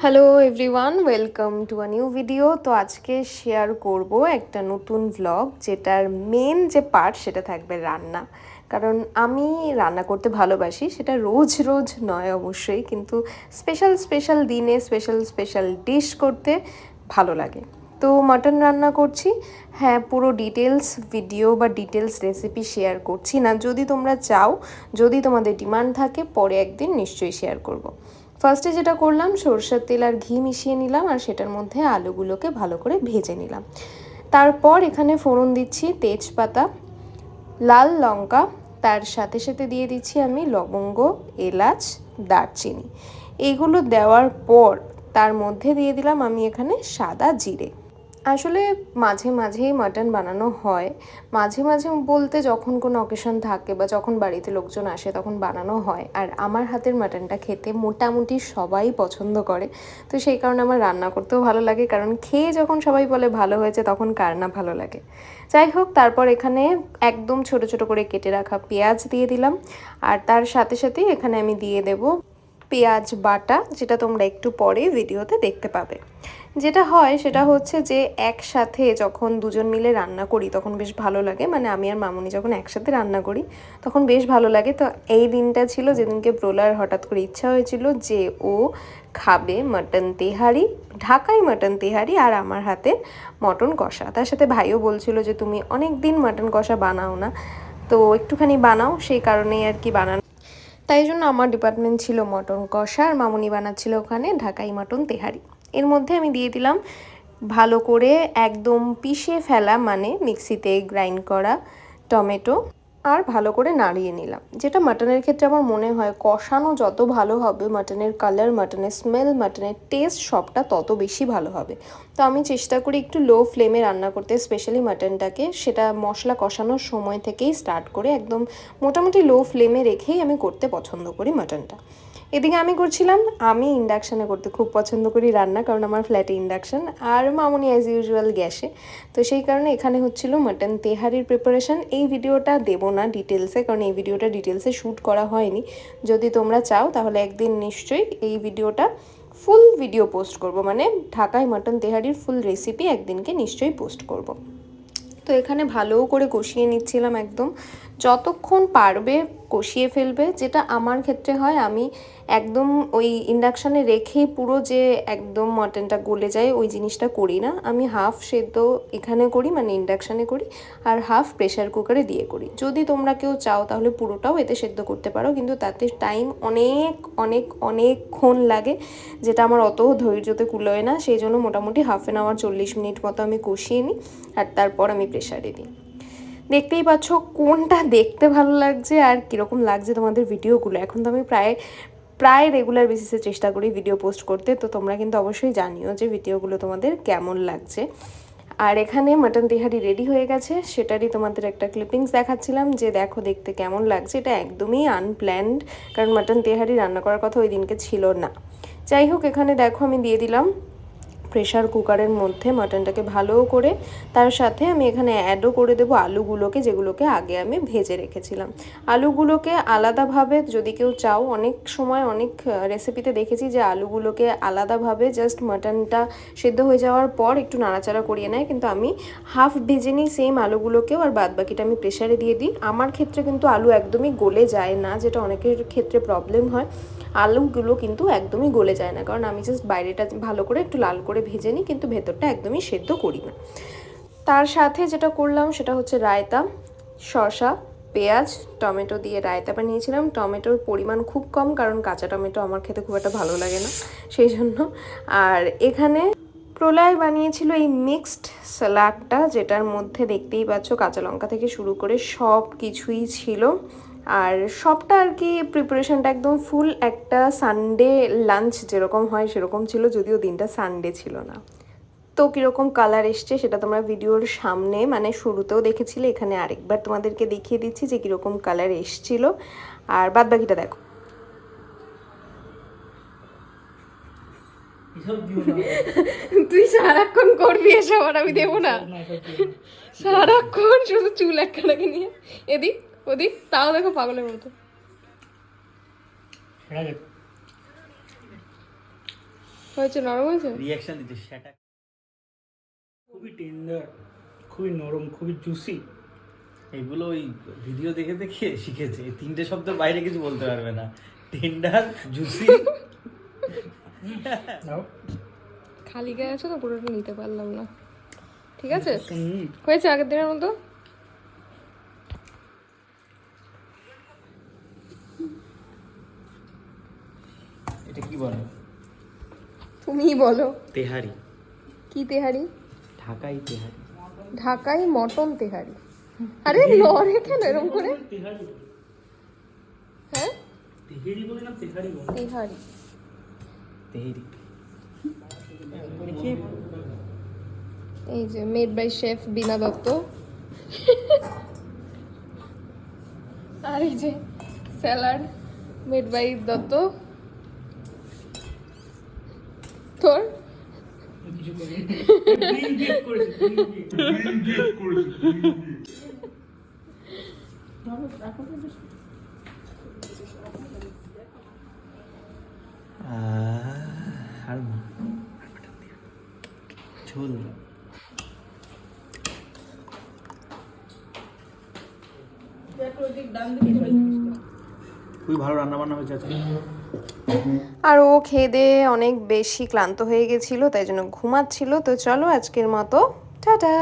Hello everyone, welcome to a new video. তো আজকে share করব একটা নতুন ভ্লগ, যেটার মেন যে পার্ট সেটা থাকবে রান্না। কারণ আমি রান্না করতে ভালোবাসি, সেটা রোজ রোজ নয় অবশ্যই, কিন্তু স্পেশাল স্পেশাল দিনে স্পেশাল স্পেশাল ডিশ করতে ভালো লাগে। তো মাটন রান্না করছি। হ্যাঁ, পুরো ডিটেলস ভিডিও বা ডিটেলস রেসিপি শেয়ার করছি না। যদি তোমরা চাও, যদি তোমাদের ডিমান্ড থাকে, পরে একদিন নিশ্চয়ই শেয়ার করব। ফার্স্টে যেটা করলাম, সরষের তেল আর ঘি মিশিয়ে নিলাম, আর সেটার মধ্যে আলুগুলোকে ভালো করে ভেজে নিলাম। তারপর এখানে ফোড়ন দিচ্ছি তেজপাতা, লাল লঙ্কা, তার সাথে সাথে দিয়ে দিচ্ছি আমি লবঙ্গ, এলাচ, দারচিনি। এইগুলো দেওয়ার পর তার মধ্যে দিয়ে দিলাম আমি এখানে সাদা জিরে। আসলে মাঝে মাঝেই মাটন বানানো হয়, মাঝে মাঝে বলতে যখন কোনো অকেশন থাকে বা যখন বাড়িতে লোকজন আসে তখন বানানো হয়। আর আমার হাতের মাটনটা খেতে মোটামুটি সবাই পছন্দ করে, তো সেই কারণে আমার রান্না করতেও ভালো লাগে, কারণ খেয়ে যখন সবাই বলে ভালো হয়েছে তখন কার না ভালো লাগে। যাই হোক, তারপর এখানে একদম ছোট ছোট করে কেটে রাখা পেঁয়াজ দিয়ে দিলাম, আর তার সাথে সাথেই এখানে আমি দিয়ে দেব পেঁয়াজ বাটা, যেটা তোমরা একটু পরে ভিডিওতে দেখতে পাবে। যেটা হয় সেটা হচ্ছে যে একসাথে যখন দুজন মিলে রান্না করি তখন বেশ ভালো লাগে, মানে আমি আর মামুনি যখন একসাথে রান্না করি তখন বেশ ভালো লাগে। তো এই দিনটা ছিল যেদিনকে প্রলয়ের হঠাৎ করে ইচ্ছা হয়েছিল যে ও খাবে মাটন তেহারি, ঢাকাই মাটন তেহারি, আর আমার হাতে মটন কষা। তার সাথে ভাইও বলছিল যে তুমি অনেক দিন মাটন কষা বানাও না, তো একটুখানি বানাও, সেই কারণেই আর কি বানানো। তাই জন্য আমার ডিপার্টমেন্ট ছিল মটন কষা, আর মামুনি বানাচ্ছিল ওখানে ঢাকাই মটন তেহারি। এর মধ্যে আমি দিয়ে দিলাম ভালো করে একদম পিষে ফেলা, মানে মিক্সিতে গ্রাইন্ড করা টমেটো, আর ভালো করে নাড়িয়ে নিলাম। যেটা মাটনের ক্ষেত্রে আমার মনে হয় কষানো যত ভালো হবে, মাটনের কালার, মাটনের স্মেল, মাটনের টেস্ট সবটা তত বেশি ভালো হবে। তো আমি চেষ্টা করি একটু লো ফ্লেমে রান্না করতে, স্পেশালি মাটনটাকে। সেটা মশলা কষানোর সময় থেকেই স্টার্ট করে একদম মোটামুটি লো ফ্লেমে রেখেই আমি করতে পছন্দ করি মাটনটা। এদিকে আমি করছিলাম, আমি ইন্ডাকশানে করতে খুব পছন্দ করি রান্না, কারণ আমার ফ্ল্যাটে ইন্ডাকশান, আর মামুনি অ্যাজ ইউজুয়াল গ্যাসে। তো সেই কারণে এখানে হচ্ছিল মাটন তেহারির প্রিপারেশন। এই ভিডিওটা দেবো না ডিটেলসে, কারণ এই ভিডিওটা ডিটেলসে শ্যুট করা হয়নি। যদি তোমরা চাও তাহলে একদিন নিশ্চয়ই এই ভিডিওটা ফুল ভিডিও পোস্ট করব, মানে ঢাকাই মাটন তেহারির ফুল রেসিপি একদিনকে নিশ্চয়ই পোস্ট করব। তো এখানে ভালো করে কষিয়ে নিচ্ছিলাম, একদম যতক্ষণ পারবে কষিয়ে ফেলবে। যেটা আমার ক্ষেত্রে হয়, আমি একদম ওই ইন্ডাকশানে রেখেই পুরো যে একদম মটনটা গলে যায় ওই জিনিসটা করি না। আমি হাফ সেদ্ধ এখানে করি, মানে ইন্ডাকশানে করি, আর হাফ প্রেশার কুকারে দিয়ে করি। যদি তোমরা কেউ চাও তাহলে পুরোটাও এতে সেদ্ধ করতে পারো, কিন্তু তাতে টাইম অনেক অনেক অনেকক্ষণ লাগে, যেটা আমার অত ধৈর্যতে কুলোয় না। সেই জন্য মোটামুটি হাফ অ্যান আওয়ার 40 মিনিট মতো আমি কষিয়ে নিই, আর তারপর আমি প্রেশারে দিই। দেখতেই পাচ্ছ কোনটা দেখতে ভালো লাগছে আর কীরকম লাগছে তোমাদের ভিডিওগুলো। এখন তো আমি প্রায় প্রায় রেগুলার বেসিসে চেষ্টা করি ভিডিও পোস্ট করতে, তো তোমরা কিন্তু অবশ্যই জানিও যে ভিডিওগুলো তোমাদের কেমন লাগছে। আর এখানে মাটন তেহারি রেডি হয়ে গেছে, সেটারই তোমাদের একটা ক্লিপিংস দেখাচ্ছিলাম যে দেখো দেখতে কেমন লাগছে। এটা একদমই আনপ্ল্যান্ড, কারণ মাটন তেহারি রান্না করার কথা ওই দিনকে ছিল না। যাই হোক, এখানে দেখো আমি দিয়ে দিলাম প্রেশার কুকারের মধ্যে মাটনটাকে ভালো করে। তার সাথে আমি এখানে অ্যাডও করে দেবো আলুগুলোকে, যেগুলোকে আগে আমি ভেজে রেখেছিলাম। আলুগুলোকে আলাদাভাবে যদি কেউ চাও, অনেক সময় অনেক রেসিপিতে দেখেছি যে আলুগুলোকে আলাদাভাবে জাস্ট মাটনটা সেদ্ধ হয়ে যাওয়ার পর একটু নাড়াচাড়া করিয়ে নেয়, কিন্তু আমি হাফ ভেজে নিই সেম আলুগুলোকেও, আর বাদ বাকিটা আমি প্রেশারে দিয়ে দিই। আমার ক্ষেত্রে কিন্তু আলু একদমই গলে যায় না, যেটা অনেকের ক্ষেত্রে প্রবলেম হয়। আলুগুলো কিন্তু একদমই গলে যায় না, কারণ আমি জাস্ট বাইরেটা ভালো করে একটু লাল করে ভেজে নিই, কিন্তু ভেতরটা একদমই সেদ্ধ করি না। তার সাথে যেটা করলাম সেটা হচ্ছে রায়তা, শসা, পেঁয়াজ, টমেটো দিয়ে রায়তা বানিয়েছিলাম। টমেটোর পরিমাণ খুব কম, কারণ কাঁচা টমেটো আমার খেতে খুব একটা ভালো লাগে না, সেই জন্য। আর এখানে প্রলয় বানিয়েছিল এই মিক্সড স্যালাডটা, যেটার মধ্যে দেখতেই পাচ্ছ কাঁচা লঙ্কা থেকে শুরু করে সব কিছুই ছিল। আর সবটা আর কি প্রিপারেশনটা একদম ফুল একটা সানডে লাঞ্চ যেরকম হয় সেরকম ছিল, যদিও দিনটা সানডে ছিল না। তো কীরকম কালার এসছে সেটা তোমরা ভিডিওর সামনে, মানে শুরুতেও দেখেছিলে, এখানে আরেকবার তোমাদেরকে দেখিয়ে দিচ্ছি যে কীরকম কালার এসছিল। আর বাদ বাকিটা দেখো। তুই সারাক্ষণ করবি এসব, আর আমি দেবো না। সারাক্ষণ শুধু চুল একখানাকে নিয়ে এদিক ওদিক, তাও দেখো পাগলের মতো। হয়েছে, নরম হয়েছে? রিঅ্যাকশন দিতে সেটা খুবই টেন্ডার, খুবই নরম, খুবই জুসি। এগুলো ওই ভিডিও দেখে দেখে শিখেছে। এই তিনটে শব্দের বাইরে কিছু বলতে পারবে না। Tender, juicy. খালি গায়ে আছে তো, পুরোটা নিতে পারলাম না। ঠিক আছে, হয়েছে আগের দিনের মতো। এটা কি বলে? তুমিই বলো। তেহারি। কি তেহারি? ঢাকাই তেহারি। ঢাকাই মটন তেহারি। আরে লরে কেন এরকম করে? তেহারি, হ্যাঁ তেহেরি বলে না তেহারি বলে? তেহারি। তেহেরি। এই যে মেড বাই শেফ বিনা দত্ত। আর এই যে স্যালাড মেড বাই দত্ত। তোর কিছু করি গ্রিন গেট করেছি, গ্রিন গেট করেছি। আর ঝোল। খুবই ভালো রান্না বান্না হয়েছে আজকে। আর ও খেয়ে দিয়ে অনেক বেশি ক্লান্ত হয়ে গেছিল, তাই জন্য ঘুমাচ্ছিল। তো চলো আজকের মতো টাটা।